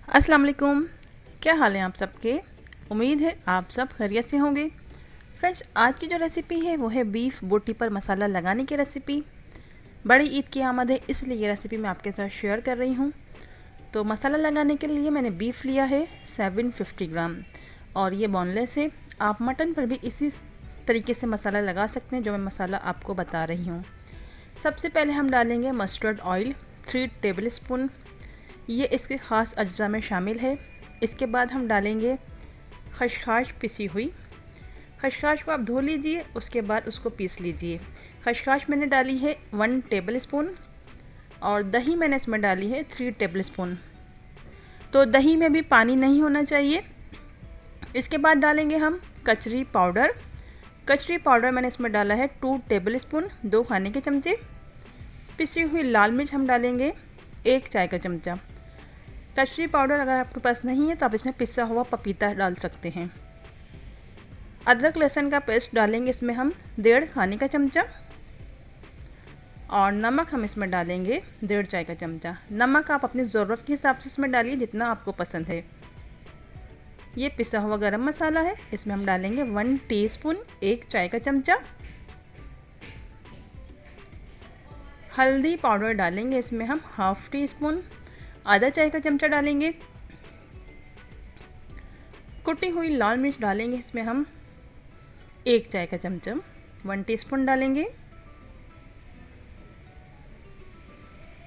अस्सलाम वालेकुम। क्या हाल है आप सबके। उम्मीद है आप सब खैरियत से होंगे। फ्रेंड्स, आज की जो रेसिपी है वो है बीफ बोटी पर मसाला लगाने की रेसिपी। बड़ी ईद की आमद है, इसलिए ये रेसिपी मैं आपके साथ शेयर कर रही हूँ। तो मसाला लगाने के लिए मैंने बीफ लिया है 750 ग्राम और ये बोनलेस है। आप मटन पर भी इसी तरीके से मसाला लगा सकते हैं जो मैं मसाला आपको बता रही हूँ। सबसे पहले हम डालेंगे मस्टर्ड ऑयल 3 टेबल स्पून, ये इसके ख़ास अज्जा में शामिल है। इसके बाद हम डालेंगे खशखाश पिसी हुई। खशखाश को आप धो लीजिए, उसके बाद उसको पीस लीजिए। खशखाश मैंने डाली है 1 टेबल स्पून और दही मैंने इसमें डाली है 3 टेबल स्पून। तो दही में भी पानी नहीं होना चाहिए। इसके बाद डालेंगे हम कचरी पाउडर। कचरी पाउडर मैंने इसमें डाला है 2 टेबल स्पून, 2 खाने के चमचे। पिसी हुई लाल मिर्च हम डालेंगे 1 चाय का चमचा। कचरी पाउडर अगर आपके पास नहीं है तो आप इसमें पिसा हुआ पपीता डाल सकते हैं। अदरक लहसुन का पेस्ट डालेंगे इसमें हम 1.5 खाने का चमचा और नमक हम इसमें डालेंगे 1.5 चाय का चमचा। नमक आप अपनी ज़रूरत के हिसाब से इसमें डालिए, जितना आपको पसंद है। ये पिसा हुआ गरम मसाला है, इसमें हम डालेंगे 1 टीस्पून 1 चाय का चमचा। हल्दी पाउडर डालेंगे इसमें हम 1/2 टीस्पून, आधा चाय का चमचा डालेंगे। कुटी हुई लाल मिर्च डालेंगे इसमें हम 1 चाय का चमचा, 1 टीस्पून डालेंगे।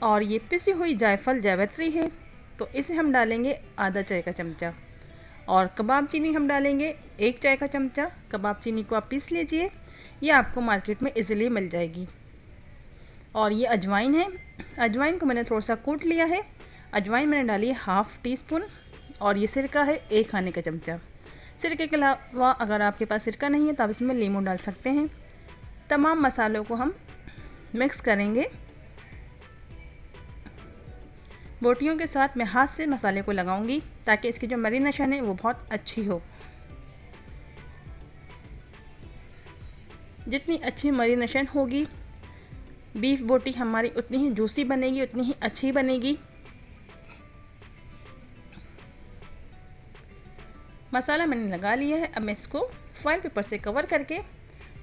और ये पिसी हुई जायफल जावित्री है तो इसे हम डालेंगे आधा चाय का चमचा। और कबाब चीनी हम डालेंगे 1 चाय का चमचा। कबाब चीनी को आप पीस लीजिए, ये आपको मार्केट में इजीली मिल जाएगी। और ये अजवाइन है, अजवाइन को मैंने थोड़ा सा कूट लिया है। अजवाइन मैंने डाली है 1/2 टीस्पून। और ये सिरका है 1 खाने का चमचा। सिरके के अलावा अगर आपके पास सिरका नहीं है तो आप इसमें नींबू डाल सकते हैं। तमाम मसालों को हम मिक्स करेंगे। बोटियों के साथ मैं हाथ से मसाले को लगाऊंगी ताकि इसकी जो मैरिनेशन है वो बहुत अच्छी हो। जितनी अच्छी मैरिनेशन होगी बीफ बोटी हमारी उतनी ही जूसी बनेगी, उतनी ही अच्छी बनेगी। मसाला मैंने लगा लिया है। अब मैं इसको फॉइल पेपर से कवर करके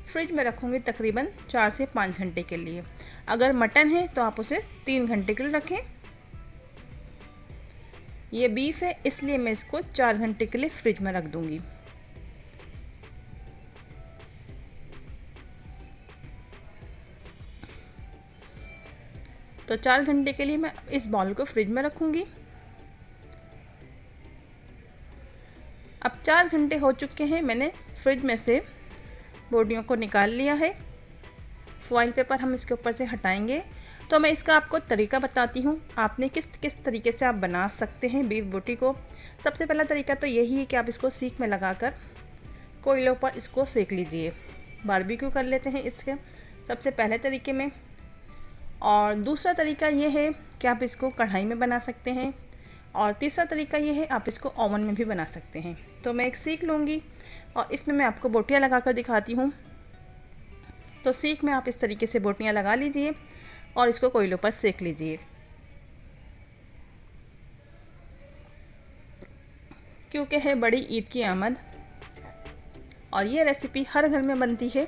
फ्रिज में रखूँगी तकरीबन 4 से 5 घंटे के लिए। अगर मटन है तो आप उसे 3 घंटे के लिए रखें। ये बीफ है इसलिए मैं इसको 4 घंटे के लिए फ्रिज में रख दूँगी। तो 4 घंटे के लिए मैं इस बॉल को फ्रिज में रखूँगी। अब 4 घंटे हो चुके हैं, मैंने फ्रिज में से बोटियों को निकाल लिया है। फॉइल पेपर हम इसके ऊपर से हटाएंगे। तो मैं इसका आपको तरीका बताती हूँ, आपने किस किस तरीके से आप बना सकते हैं बीफ बोटी को। सबसे पहला तरीका तो यही है कि आप इसको सीख में लगाकर कोयलों पर इसको सेक लीजिए। बारबेक्यू कर लेते हैं इसके सबसे पहले तरीके में। और दूसरा तरीका ये है कि आप इसको कढ़ाई में बना सकते हैं। और तीसरा तरीका ये है आप इसको ओवन में भी बना सकते हैं। तो मैं एक सीख लूँगी और इसमें मैं आपको बोटियाँ लगाकर दिखाती हूँ। तो सीख में आप इस तरीके से बोटियाँ लगा लीजिए और इसको कोयलों पर सेक लीजिए। क्योंकि है बड़ी ईद की आमद और ये रेसिपी हर घर में बनती है,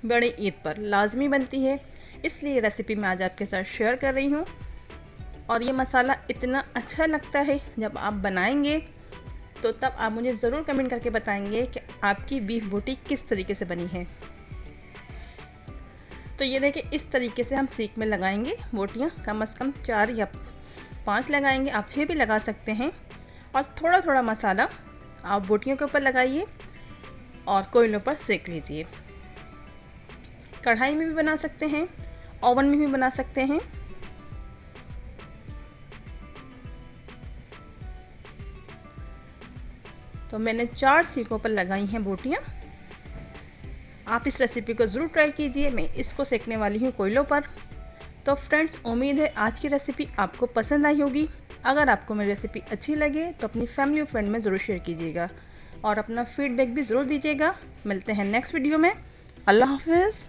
बड़ी ईद पर लाजमी बनती है, इसलिए रेसिपी मैं आज आपके साथ शेयर कर रही हूँ। और ये मसाला इतना अच्छा लगता है जब आप बनाएंगे तो तब आप मुझे ज़रूर कमेंट करके बताएंगे कि आपकी बीफ बोटी किस तरीके से बनी है। तो ये देखिए, इस तरीके से हम सीख में लगाएंगे बोटियाँ। कम से कम 4 या 5 लगाएंगे, आप 6 भी लगा सकते हैं। और थोड़ा थोड़ा मसाला आप बोटियों के ऊपर लगाइए और कोयलों पर सेक लीजिए। कढ़ाई में भी बना सकते हैं, ओवन में भी बना सकते हैं। तो मैंने 4 सीखों पर लगाई हैं बोटियाँ। आप इस रेसिपी को ज़रूर ट्राई कीजिए। मैं इसको सेकने वाली हूँ कोयलों पर। तो फ्रेंड्स, उम्मीद है आज की रेसिपी आपको पसंद आई होगी। अगर आपको मेरी रेसिपी अच्छी लगे तो अपनी फैमिली और फ्रेंड में ज़रूर शेयर कीजिएगा और अपना फीडबैक भी ज़रूर दीजिएगा। मिलते हैं नेक्स्ट वीडियो में। अल्लाह हाफ़िज़।